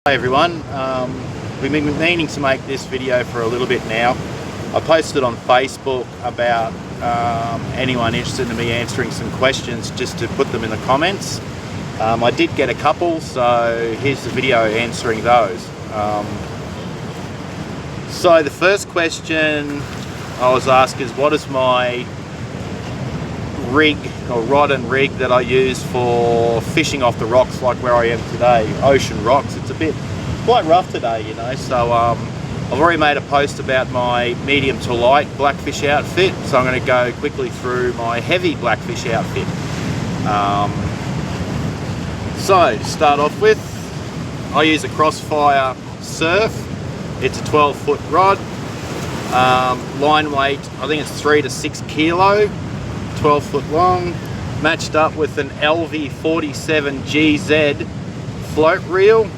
Hi everyone, we've been meaning to make this video for a little bit now. I posted on Facebook about anyone interested in me answering some questions just to put them in the comments. I did get a couple, so here's the video answering those. So the first question I was asked is, what is my rig or rod and rig that I use for fishing off the rocks like where I am today, ocean rocks. It's a bit quite rough today, you know, so I've already made a post about my medium to light blackfish outfit, so I'm going to go quickly through my heavy blackfish outfit. So to start off with, I use a Crossfire Surf. It's a 12-foot rod, line weight I think it's 3 to 6 kilo, 12 foot long, matched up with an LV47 GZ float reel.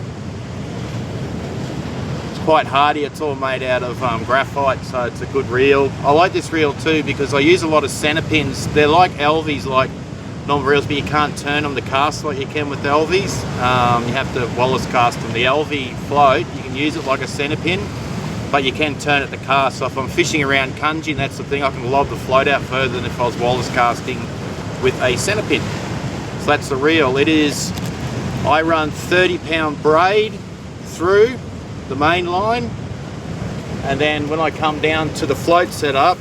It's quite hardy, it's all made out of graphite, so it's a good reel. I like this reel too because I use a lot of center pins. They're like LVs, like normal reels, but you can't turn them to cast like you can with LVs. You have to Wallace cast them. The LV float, you can use it like a center pin, but you can turn it to cast. So if I'm fishing around Kunji, that's the thing, I can lob the float out further than if I was Wallace casting with a center pin. So that's the reel. I run 30-pound braid through the main line, and then when I come down to the float setup,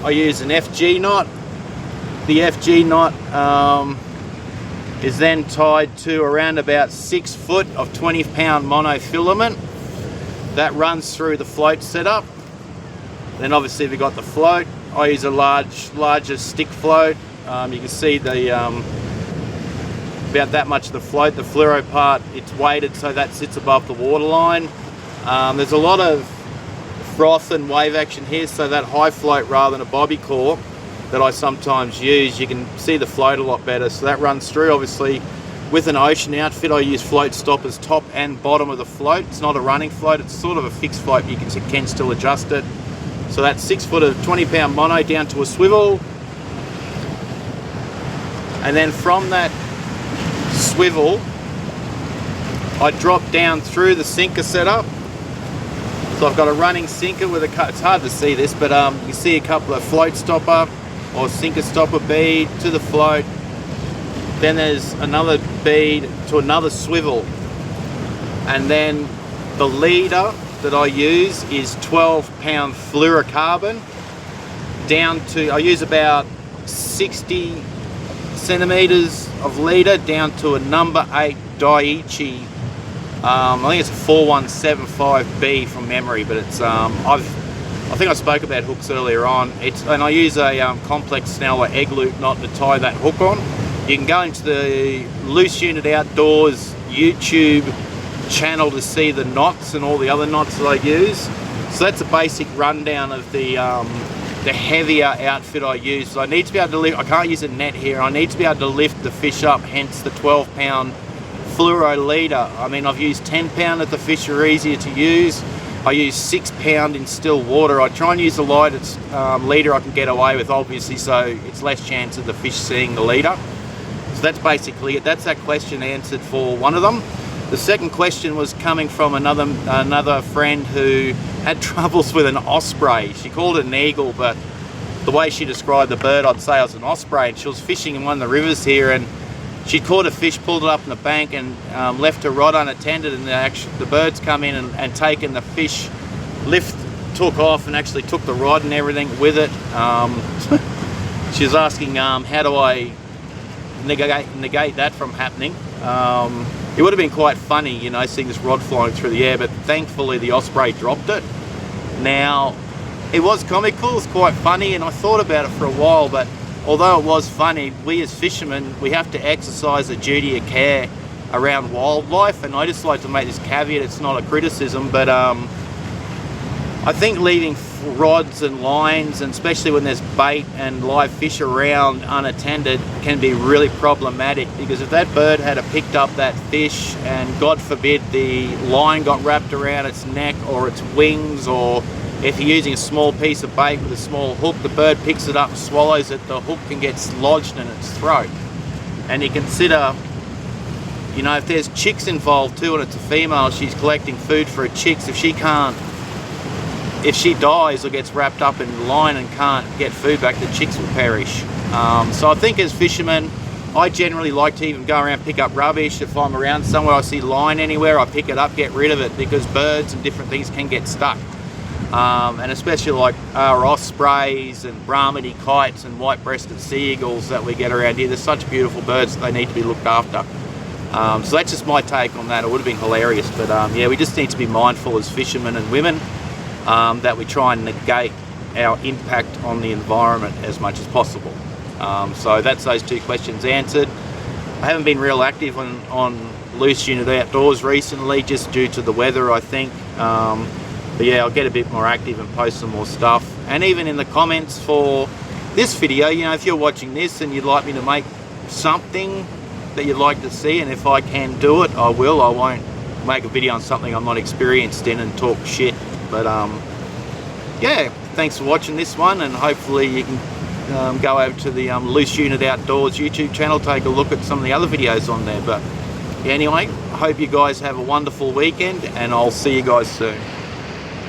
I use an FG knot. The FG knot is then tied to around about 6 foot of 20-pound monofilament. That runs through the float setup. Then obviously we've got the float. I use a larger stick float. You can see the about that much of the float. The fluoro part, it's weighted so that sits above the waterline. There's a lot of froth and wave action here, so that high float rather than a bobby core that I sometimes use, you can see the float a lot better. So that runs through. Obviously with an ocean outfit, I use float stoppers top and bottom of the float. It's not a running float, it's sort of a fixed float, but you can still adjust it. So that's 6 foot of 20-pound mono down to a swivel. And then from that swivel, I drop down through the sinker setup. So I've got a running sinker with it's hard to see this, but you can see a couple of float stopper or sinker stopper bead to the float. Then there's another bead to another swivel, and then the leader that I use is 12-pound fluorocarbon down to, I use about 60 centimeters of leader down to a number 8 Daiichi. I think it's a 4175B from memory, but it's I think I spoke about hooks earlier on. And I use a complex Snell egg loop knot to tie that hook on. You can go into the Loose Unit Outdoors YouTube channel to see the knots and all the other knots that I use. So that's a basic rundown of the heavier outfit I use. So I need to be able to lift, I can't use a net here, I need to be able to lift the fish up, hence the 12-pound fluoro leader. I mean, I've used 10-pound if the fish are easier to use. I use 6-pound in still water. I try and use the lightest leader I can get away with, obviously, so it's less chance of the fish seeing the leader. So that's basically it. That's that question answered for one of them. The second question was coming from another friend who had troubles with an osprey. She called it an eagle, but the way she described the bird, I'd say it was an osprey. And she was fishing in one of the rivers here, and she caught a fish, pulled it up in the bank, and left her rod unattended, and the birds come in and taken the fish, took off and actually took the rod and everything with it. She was asking how do I negate that from happening. It would have been quite funny, you know, seeing this rod flying through the air, but thankfully the osprey dropped it. Now, it was comical, it was quite funny, and I thought about it for a while, but although it was funny, we as fishermen, we have to exercise a duty of care around wildlife, and I just like to make this caveat, it's not a criticism, but I think leaving rods and lines, and especially when there's bait and live fish around unattended, can be really problematic, because if that bird had picked up that fish and God forbid the line got wrapped around its neck or its wings, or if you're using a small piece of bait with a small hook, the bird picks it up and swallows it, the hook can get lodged in its throat. And you consider You know, if there's chicks involved too and it's a female, she's collecting food for her chicks. If she dies or gets wrapped up in the line and can't get food back, the chicks will perish. So I think as fishermen, I generally like to even go around, pick up rubbish. If I'm around somewhere, I see line anywhere, I pick it up, get rid of it, because birds and different things can get stuck. And especially like our ospreys and brahminy kites and white-breasted sea eagles that we get around here. They're such beautiful birds that they need to be looked after. So that's just my take on that. It would have been hilarious, but yeah, we just need to be mindful as fishermen and women that we try and negate our impact on the environment as much as possible. So that's those two questions answered. I haven't been real active on loose unit outdoors recently, just due to the weather, I think. But yeah, I'll get a bit more active and post some more stuff. And even in the comments for this video, you know, if you're watching this and you'd like me to make something that you'd like to see, and if I can do it, I will. I won't make a video on something I'm not experienced in and talk shit. But yeah, thanks for watching this one, and hopefully you can go over to the Loose Unit Outdoors YouTube channel, take a look at some of the other videos on there. But yeah, anyway, I hope you guys have a wonderful weekend, and I'll see you guys soon.